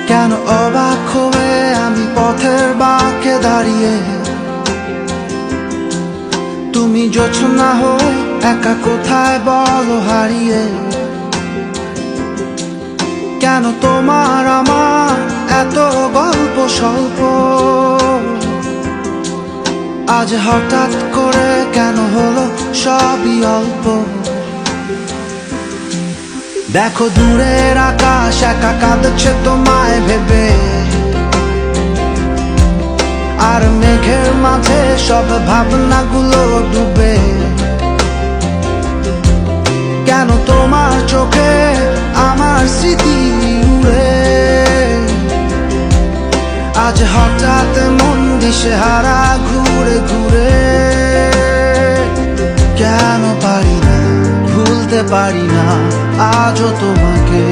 কেন অবাক হয়ে আমি পথের বাঁকে দাঁড়িয়ে, তুমি জোছনা হয়ে একা কোথায় বলো হারিয়ে। কেন তোমার আমার এত গল্প স্বল্প, আজ হঠাৎ করে কেন হলো সবই অল্প। দেখো দূরের আকাশ একা কাঁদছে তোমায় ভেবে, আর মেঘের মাঝে সব ভাবনাগুলো ডুবে। কেন তোমার চোখে আমার স্মৃতি উড়ে, আজ হঠাৎ মন দিশেহারা ঘুরে ঘুরে। কেন পারি না, ভুলতে পারি না আজও তোমাকে।